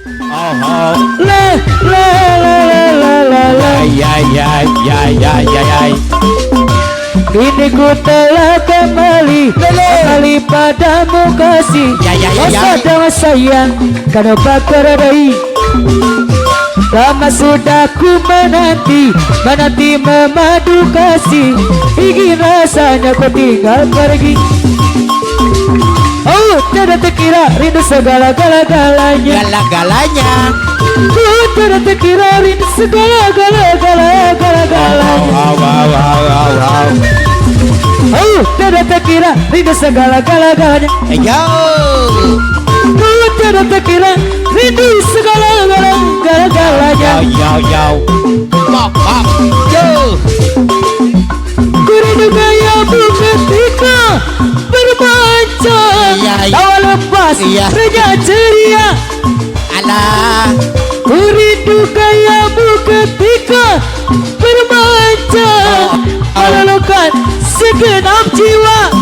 Oh, oh. La la la la la la. Ya. Kini ku telah kembali padamu kasih. Sadang sayang karena bakar adai. Lama sudah ku menanti memadu kasih. Ingin rasanya ku tinggal pergi. Oh, tidak terkira rindu segala-galanya. Ku tidak terkira rindu segala-galanya. Oh, tidak terkira rindu segala-galanya. Ku tidak terkira rindu segala-galanya. Ku rindu gayamu ketika bermanja. Tawa lepas reja ceria. Ku rindu gayamu ketika bermanja. Melulukan segenap jiwa.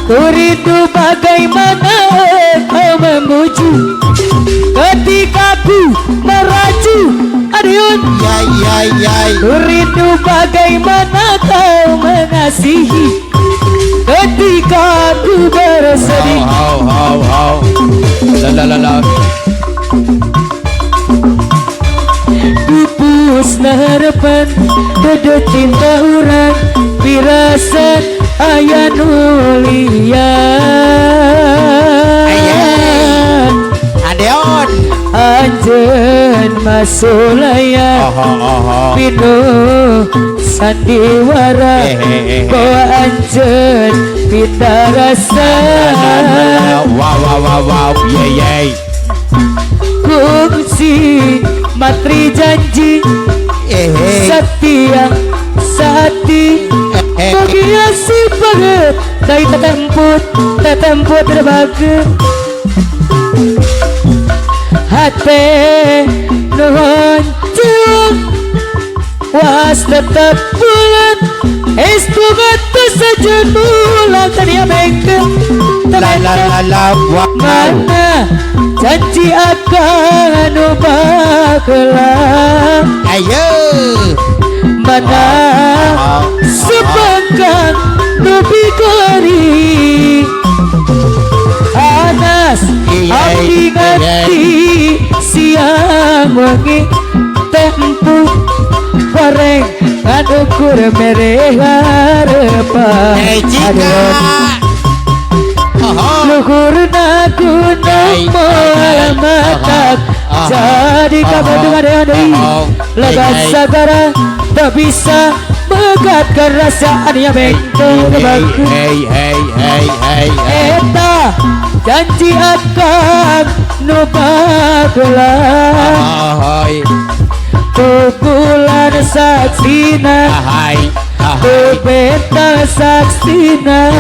Ku rindu bagaimana kau memuju ketika ku meracu adiun. Ku rindu bagaimana kau mengasihi ketika ku bersedih. Pupusna harapan dede cinta urang firasat aya nulian Adeon anjeun masulaya pinuh sandiwara bawa anjeun pita rasa. Wow Kungsi matri janji setia sati bagia si banget dari tetemput terbaga hati nuhun cium was tetap bulan estu gata saja nulang tadi abengke mana janji akan ubahlah mana sebangkan nubi kori anas abdi ngati siang wangi tempuh goreng adukur mereh harapan luhur naguna matak jadi kamu dengan adai legas sagara tak bisa mengatakan rasa yang benteng baku. Eta janji akan nubagulah pukulan saksina beta saksina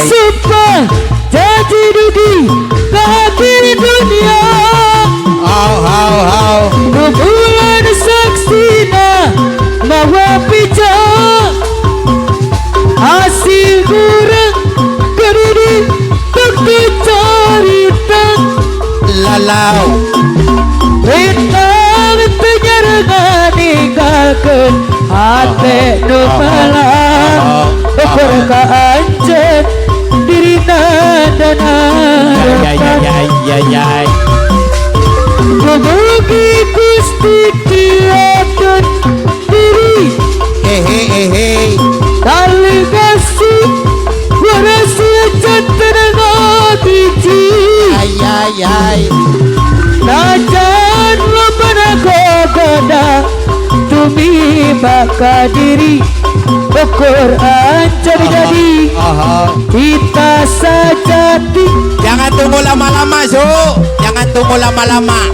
sumpah janji dugi akhir dunia. Pukulan saksina mawa pijak hasil kurang keridi tak dicarita lalau bintang penyerangan ninggalkan hati numalah berka anjen diri dan harapan memugi Gusti tiadun diri tali kasih warasia jantan biji najan lopana gogoda tumi baka diri ukur ancar jadi kita sajati. Jangan tunggu lama-lama jangan tunggu lama-lama.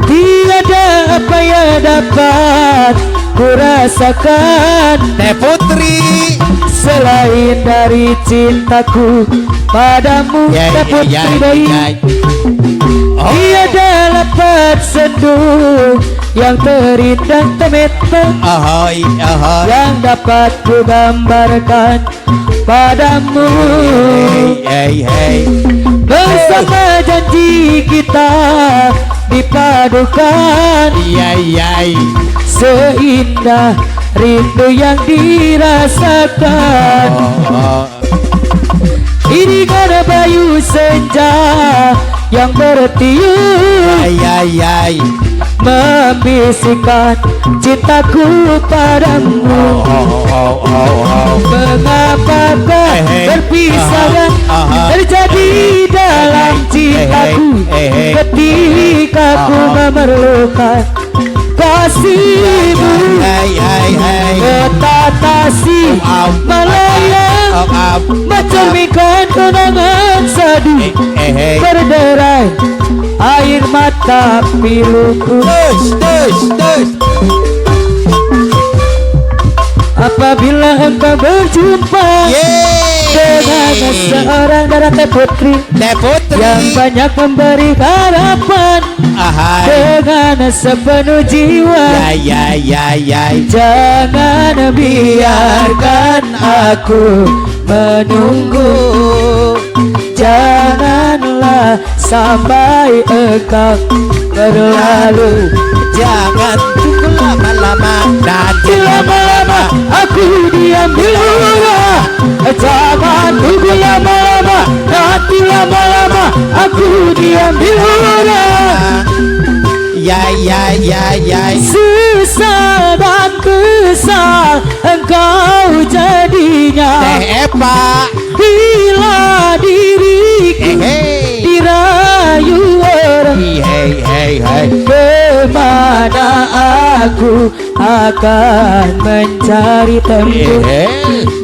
Tiada apa yang dapat kurasakan Teh Putri selain dari cintaku padamu. Teh Putri baik tiada dapat senduh yang terindah temeta yang dapat ku gambarkan padamu. Bersama janji kita dipadukan, seindah rindu yang dirasakan. Ini ada bayu senja yang bertiup, membisikkan cintaku padamu. Mengapakah perpisahan terjadi dalam cintaku, ketika ku memerlukan kasihmu. Ketatasi melayang, mencerminkan kenangan sedih, berderai air mata piluku. Apabila engkau berjumpa dengan seorang darah Teh Putri yang banyak memberi harapan, dengan sepenuh jiwa, jangan biarkan aku menunggu. Janganlah sampai engkau berlalu. Jangan tunggu lama-lama, nanti lama-lama aku diambil hura. Jangan tunggu lama-lama, nanti lama-lama aku diambil hura. Susah dan kesal engkau jadinya, bila diriku dirayu orang. Kemana aku akan mencari tempat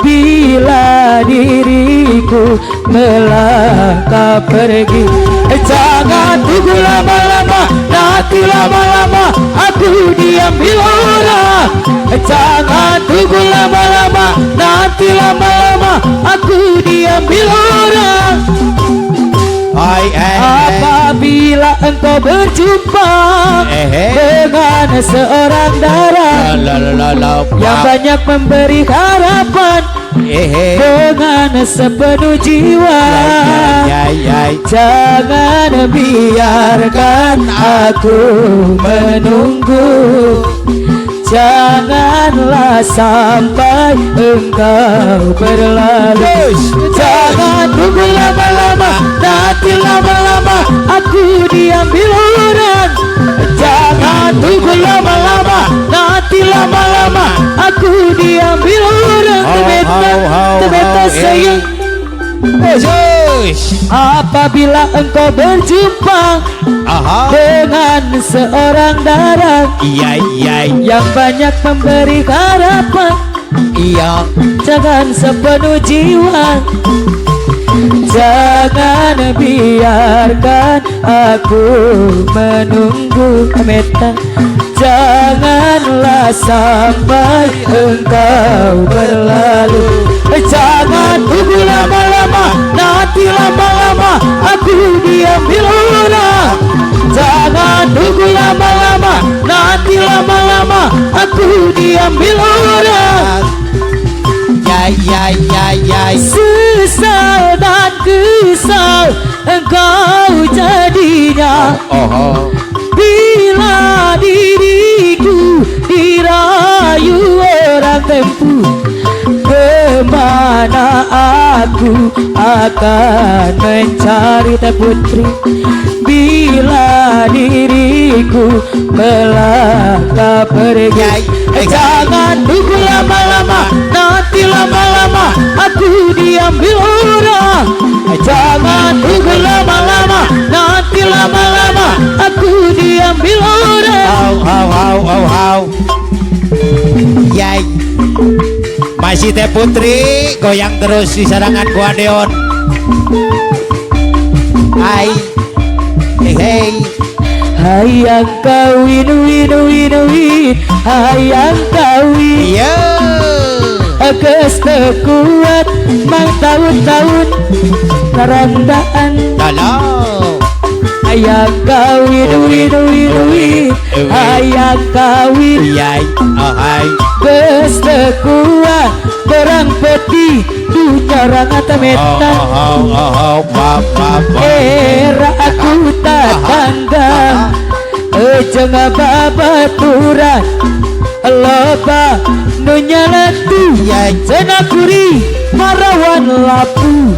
bila diriku melangkah pergi. Jangan tunggu lama-lama, nanti lama-lama aku diambil orang. Jangan tunggu lama-lama, nanti lama-lama aku diambil orang. Apabila engkau berjumpa dengan seorang darah yang banyak memberi harapan, dengan sepenuh jiwa, jangan biarkan aku menunggu. Janganlah sampai engkau berlalu. Jangan tunggu lama-lama, nanti lama-lama aku diambil orang. Jangan tunggu lama-lama, nanti lama-lama aku diambil orang. Tebeta sayang. Apabila engkau berjumpa dengan seorang darah yang banyak memberi harapan, jangan sepenuh jiwa, jangan biarkan aku menunggu. Janganlah sampai engkau berlalu. Jangan tunggu lama-lama, nanti lama-lama aku diambil orang. Jangan tunggu lama-lama, nanti lama-lama aku diambil orang. Sesal dan kesal engkau jadinya, bila diriku dirayu orang tempuh. Kemana aku akan mencari Teh Putri bila diriku melangkah pergi. Jangan tunggu lama-lama, nanti lama-lama aku diambil orang. Jangan tunggu lama-lama, nanti lama-lama aku diambil orang. Masih Teh Putri goyang terus di sarangan ku Adeon. Hayang kawin, hayang kawin. Ages kuat mang tahun-tahun kerandaan. Hayang kawin, hayang kawin. Ages kuat perang peti dunya rangat metan era aku tak tanggang ejeng babaturan loba dunya latu cenakuri marawan lapu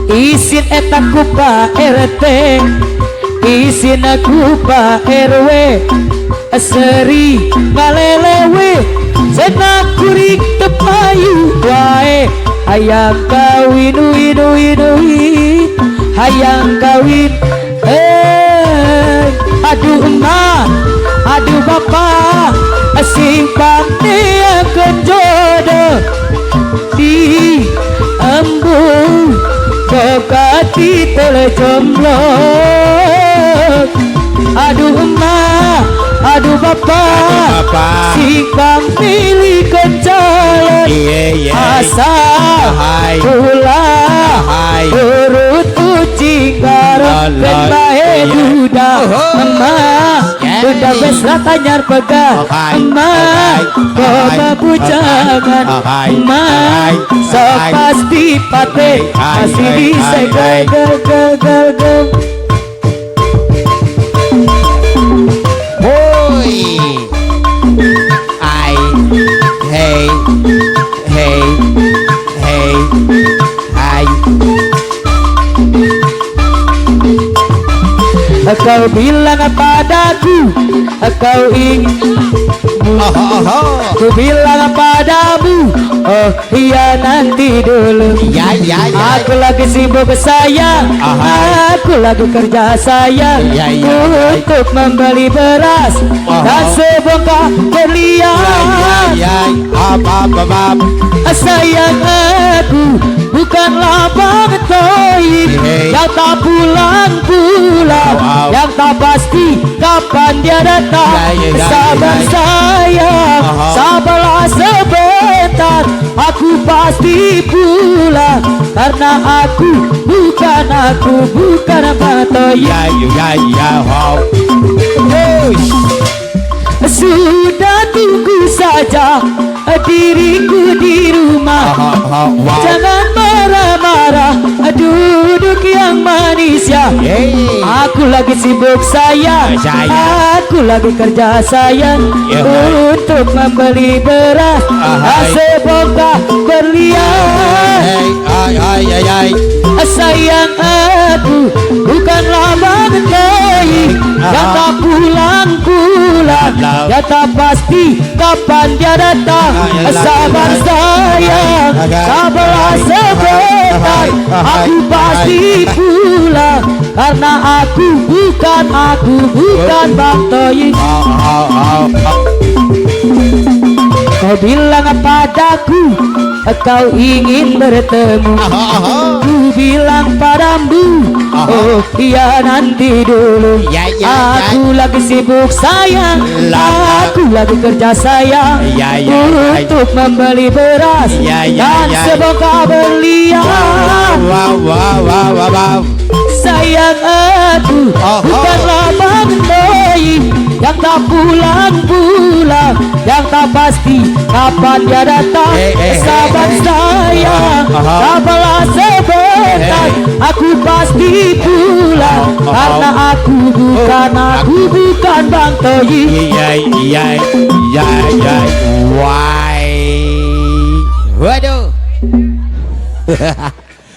isin etaku Pak RT isin aku Pak RW seri ngalelewe cenakuri tepayu wae hayang kawin hayang kawin aduh emak aduh bapak simpang dia jodoh di embung kekati telejomblo aduh emak aduh bapak simpang pilih calon asal pulang urut kucing garong dan bae duda emak duda besra tanyar pegang emak koma bujangan emak sok pasti pate masih bisa gel kau bilang padaku kau ingin ku bilang padamu oh iya nanti dulu aku lagi sibuk sayang aku lagi kerja sayang untuk membeli beras dan sebongkah berlian sayang aku bukanlah bang toib yang tak pulang-pulang yang tak pasti kapan dia datang sabar sayang sabarlah sebentar aku pasti pulang karena aku bukan bang toib sudah tunggu saja diriku di rumah jangan marah-marah duduk yang manis ya aku lagi sibuk sayang aku lagi kerja sayang untuk membeli beras sebongkah berlian sayang aku bukanlah bang toib yang tak pulang-pulang yang tak pasti kapan dia datang sabar sayang sabarlah sebentar aku pasti pulang karena aku bukan bang toib kau bilang padaku kau ingin bertemu ku bilang padamu oh iya nanti dulu aku lagi sibuk sayang aku lagi kerja sayang untuk membeli beras dan sebongkah berlian sayang aku bukanlah bang toib yang tak pulang-pulang yang tak pasti kapan dia datang sabar sayang sabarlah sebentar aku pasti pulang karena aku bukan bang toib waduh